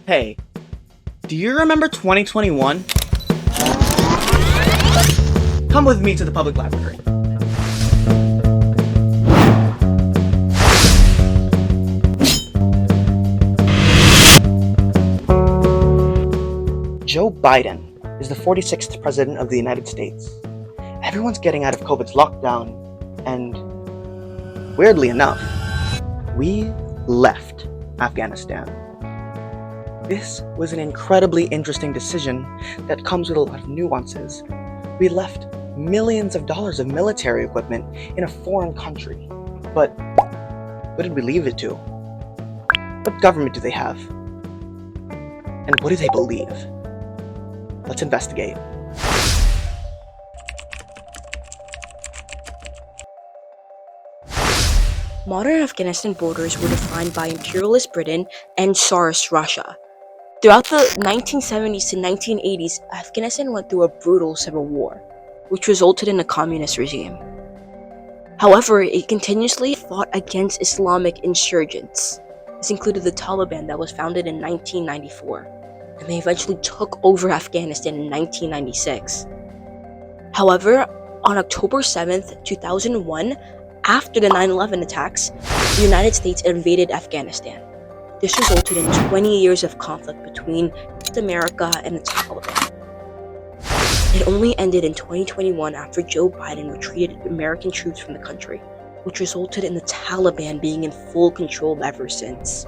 Hey, do you remember 2021? Come with me to the public library. Joe Biden is the 46th President of the United States. Everyone's getting out of COVID's lockdown, and weirdly enough, we left Afghanistan. This was an incredibly interesting decision that comes with a lot of nuances. We left millions of dollars of military equipment in a foreign country. But what did we leave it to? What government do they have? And what do they believe? Let's investigate. Modern Afghanistan borders were defined by imperialist Britain and Tsarist Russia. Throughout the 1970s to 1980s, Afghanistan went through a brutal civil war, which resulted in a communist regime. However, it continuously fought against Islamic insurgents. This included the Taliban that was founded in 1994, and they eventually took over Afghanistan in 1996. However, on October 7th, 2001, after the 9/11 attacks, the United States invaded Afghanistan. This resulted in 20 years of conflict between America and the Taliban. It only ended in 2021 after Joe Biden retreated American troops from the country, which resulted in the Taliban being in full control ever since.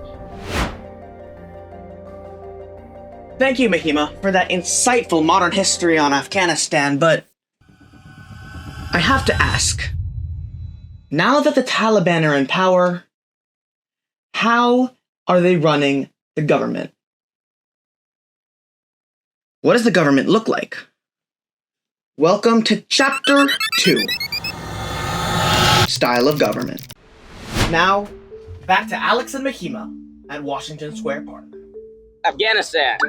Thank you, Mahima, for that insightful modern history on Afghanistan, but I have to ask, now that the Taliban are in power, how are they running the government? What does the government look like? Welcome to Chapter 2, Style of Government. Now, back to Alex and Mahima at Washington Square Park. Afghanistan,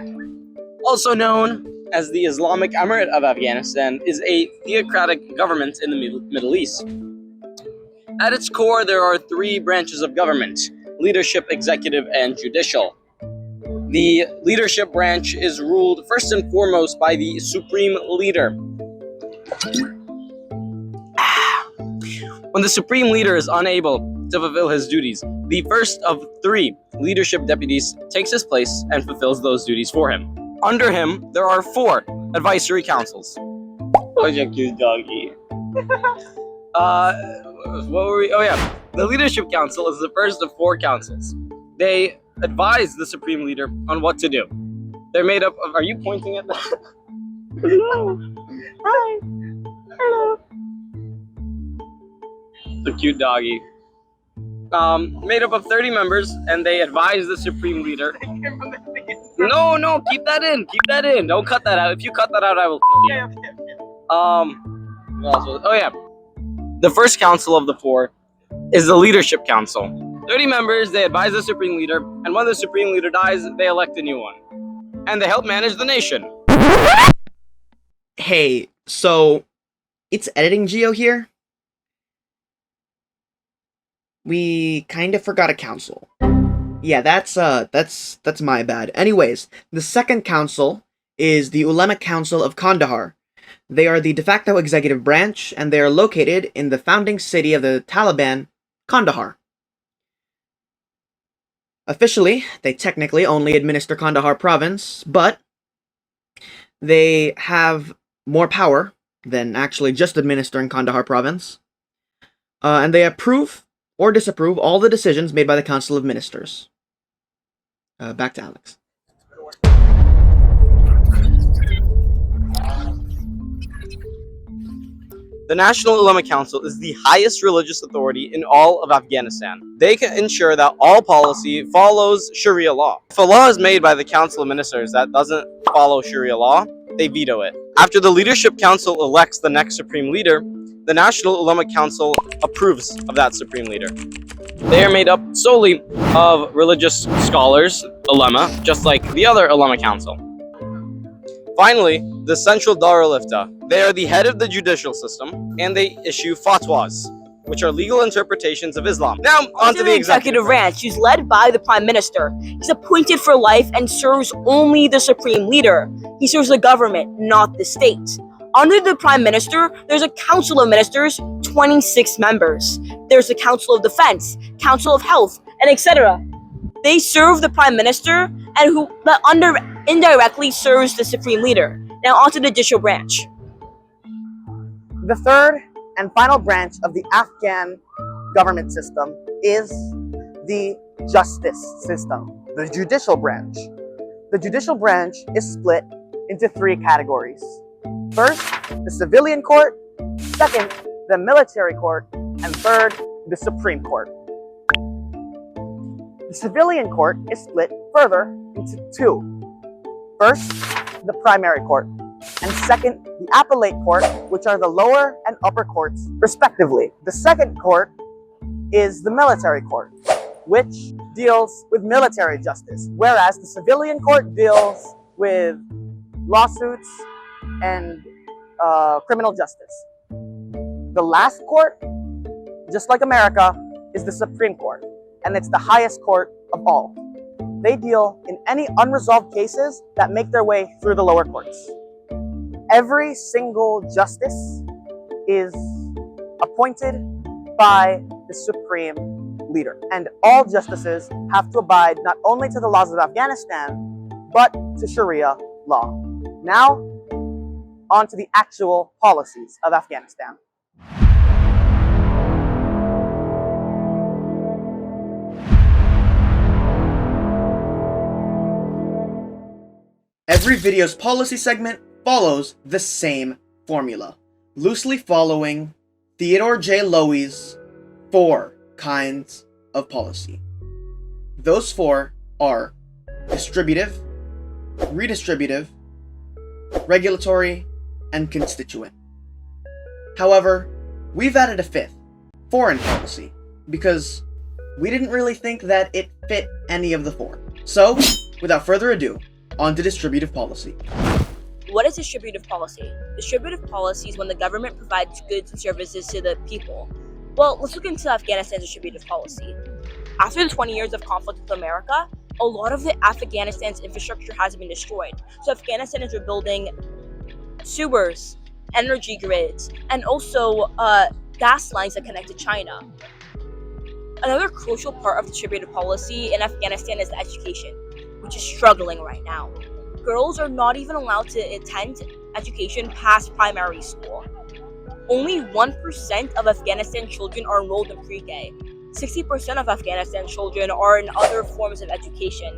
also known as the Islamic Emirate of Afghanistan, is a theocratic government in the Middle East. At its core, there are three branches of government: leadership, executive, and judicial. The leadership branch is ruled first and foremost by the supreme leader. When the supreme leader is unable to fulfill his duties, the first of three leadership deputies takes his place and fulfills those duties for him. Under him, there are four advisory councils. Oh, you cute doggy. What were we? Oh yeah, the leadership council is the first of four councils. They advise the supreme leader on what to do. They're made up of. Are you pointing at that? Hello. Hi. Hello. The cute doggy. Made up of 30 members, and they advise the supreme leader. No, keep that in. Keep that in. Don't cut that out. If you cut that out, I will kill you. What else was, oh yeah. The first council of the four is the leadership council. 30 members, they advise the supreme leader, and when the supreme leader dies, they elect a new one. And they help manage the nation. Hey, so it's editing Geo here? We kind of forgot a council. Yeah, that's my bad. Anyways, the second council is the Ulema Council of Kandahar. They are the de facto executive branch, and they are located in the founding city of the Taliban, Kandahar. Officially, they technically only administer Kandahar province, but they have more power than actually just administering Kandahar province. And they approve or disapprove all the decisions made by the Council of Ministers. Back to Alex. The National Ulema Council is the highest religious authority in all of Afghanistan. They can ensure that all policy follows Sharia law. If a law is made by the Council of Ministers that doesn't follow Sharia law, they veto it. After the Leadership Council elects the next Supreme Leader, the National Ulema Council approves of that Supreme Leader. They are made up solely of religious scholars, ulema, just like the other Ulema Council. Finally, the Central Darul Ifta. They are the head of the judicial system, and they issue fatwas. which are legal interpretations of Islam. Now, onto the executive branch, who's led by the Prime Minister. He's appointed for life and serves only the supreme leader. He serves the government, not the state. Under the Prime Minister, there's a Council of Ministers, 26 members. There's the Council of Defense, Council of Health, and etc. They serve the Prime Minister, and indirectly serves the supreme leader. Now onto the Judicial Branch. The third and final branch of the Afghan government system is the justice system, the judicial branch. The judicial branch is split into three categories. First, the civilian court, second, the military court, and third, the Supreme Court. The civilian court is split further into two. First, the primary court, and second, the appellate court, which are the lower and upper courts, respectively. The second court is the military court, which deals with military justice, whereas the civilian court deals with lawsuits and criminal justice. The last court, just like America, is the Supreme Court, and it's the highest court of all. They deal in any unresolved cases that make their way through the lower courts. Every single justice is appointed by the supreme leader, and all justices have to abide not only to the laws of Afghanistan, but to Sharia law. Now, on to the actual policies of Afghanistan. Every video's policy segment follows the same formula, loosely following Theodore J. Lowy's 4 kinds of policy. Those 4 are distributive, redistributive, regulatory, and constituent. However, we've added a 5th, foreign policy, because we didn't really think that it fit any of the 4. So, without further ado, on to distributive policy. What is distributive policy? Distributive policy is when the government provides goods and services to the people. Well, let's look into Afghanistan's distributive policy. After the 20 years of conflict with America, a lot of Afghanistan's infrastructure has been destroyed. So Afghanistan is rebuilding sewers, energy grids, and also gas lines that connect to China. Another crucial part of distributive policy in Afghanistan is education, which is struggling right now. Girls are not even allowed to attend education past primary school. Only 1% of Afghanistan children are enrolled in pre-K. 60% of Afghanistan children are in other forms of education.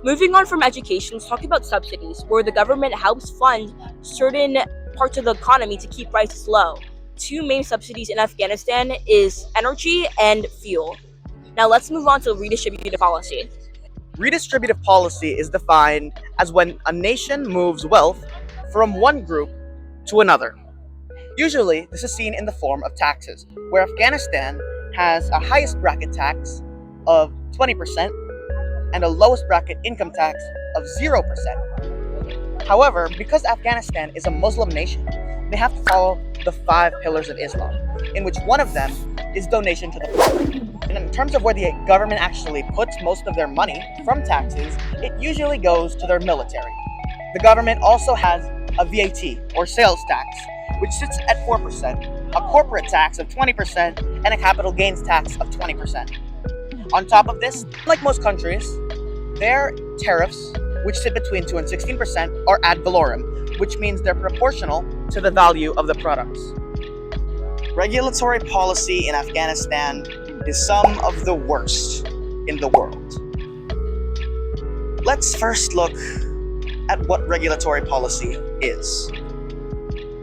Moving on from education, let's talk about subsidies, where the government helps fund certain parts of the economy to keep prices low. 2 main subsidies in Afghanistan is energy and fuel. Now let's move on to redistributive policy. Redistributive policy is defined as when a nation moves wealth from one group to another. Usually, this is seen in the form of taxes, where Afghanistan has a highest bracket tax of 20% and a lowest bracket income tax of 0%. However, because Afghanistan is a Muslim nation, they have to follow the 5 pillars of Islam, in which one of them is donation to the poor. And in terms of where the government actually puts most of their money from taxes, it usually goes to their military. The government also has a VAT, or sales tax, which sits at 4%, a corporate tax of 20%, and a capital gains tax of 20%. On top of this, like most countries, their tariffs, which sit between 2 and 16%, are ad valorem, which means they're proportional to the value of the products. Regulatory policy in Afghanistan is some of the worst in the world. Let's first look at what regulatory policy is.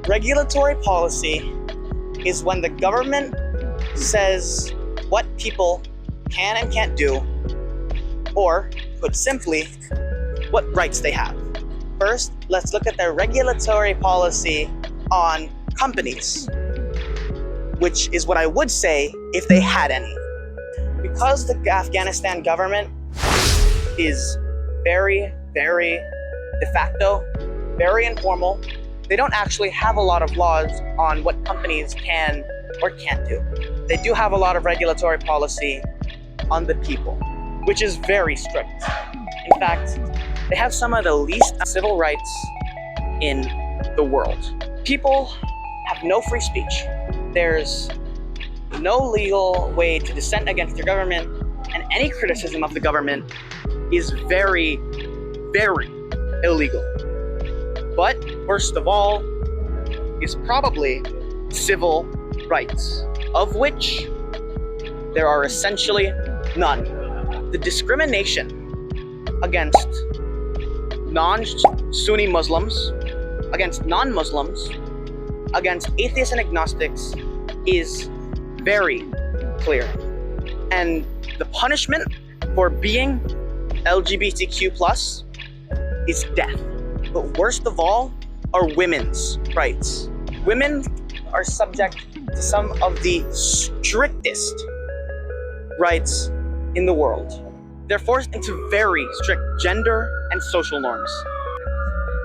Regulatory policy is when the government says what people can and can't do, or, put simply, what rights they have. First, let's look at their regulatory policy on companies, which is what I would say if they had any. Because the Afghanistan government is very, very de facto, very informal, they don't actually have a lot of laws on what companies can or can't do. They do have a lot of regulatory policy on the people, which is very strict. In fact, they have some of the least civil rights in the world. People have no free speech. There's no legal way to dissent against their government, and any criticism of the government is very, very illegal. But worst of all is probably civil rights, of which there are essentially none. The discrimination against non-Sunni Muslims, against non-Muslims, against atheists and agnostics is very clear. And the punishment for being LGBTQ+ is death. But worst of all are women's rights. Women are subject to some of the strictest rights in the world. They're forced into very strict gender and social norms.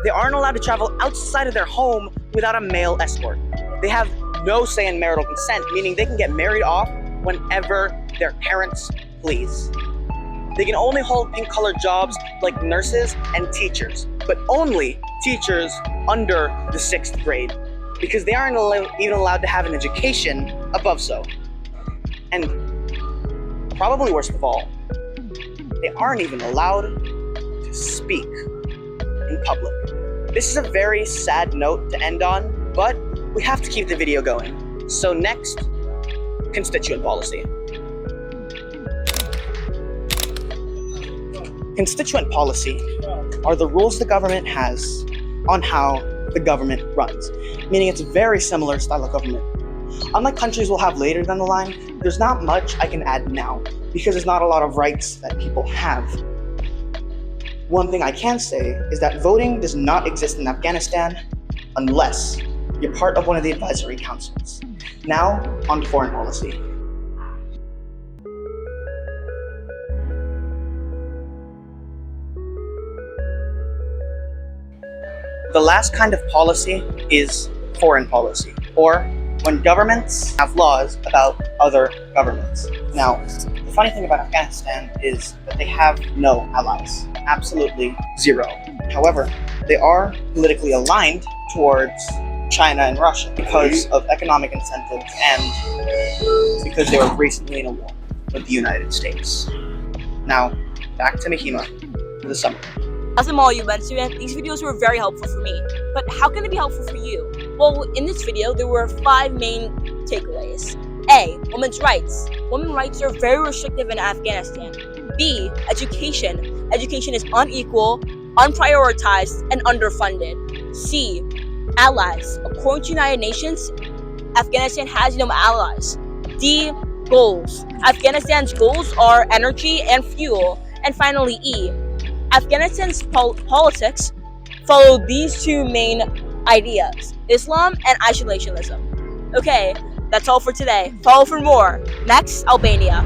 They aren't allowed to travel outside of their home without a male escort. They have no say in marital consent, meaning they can get married off whenever their parents please. They can only hold pink-colored jobs like nurses and teachers, but only teachers under the 6th grade, because they aren't even allowed to have an education above so. And probably worst of all, they aren't even allowed to speak in public. This is a very sad note to end on, but we have to keep the video going. So next, constituent policy. Constituent policy are the rules the government has on how the government runs, meaning it's a very similar style of government. Unlike countries we'll have later down the line, there's not much I can add now, because there's not a lot of rights that people have. One thing I can say is that voting does not exist in Afghanistan unless you're part of one of the advisory councils. Now, on to foreign policy. The last kind of policy is foreign policy, or when governments have laws about other governments. Now, the funny thing about Afghanistan is that they have no allies, absolutely zero. However, they are politically aligned towards China and Russia because of economic incentives and because they were recently in a war with the United States. Now, back to Mahima for the summary. As a Mall UN student, these videos were very helpful for me. But how can it be helpful for you? Well, in this video, there were 5 main takeaways. A. Women's rights. Women's rights are very restrictive in Afghanistan. B. Education. Education is unequal, unprioritized, and underfunded. C. Allies. According to United Nations, Afghanistan has no allies. D. Goals. Afghanistan's goals are energy and fuel. And finally, E. Afghanistan's politics follow these 2 main ideas, Islam and isolationism. Okay, that's all for today. Follow for more. Next, Albania.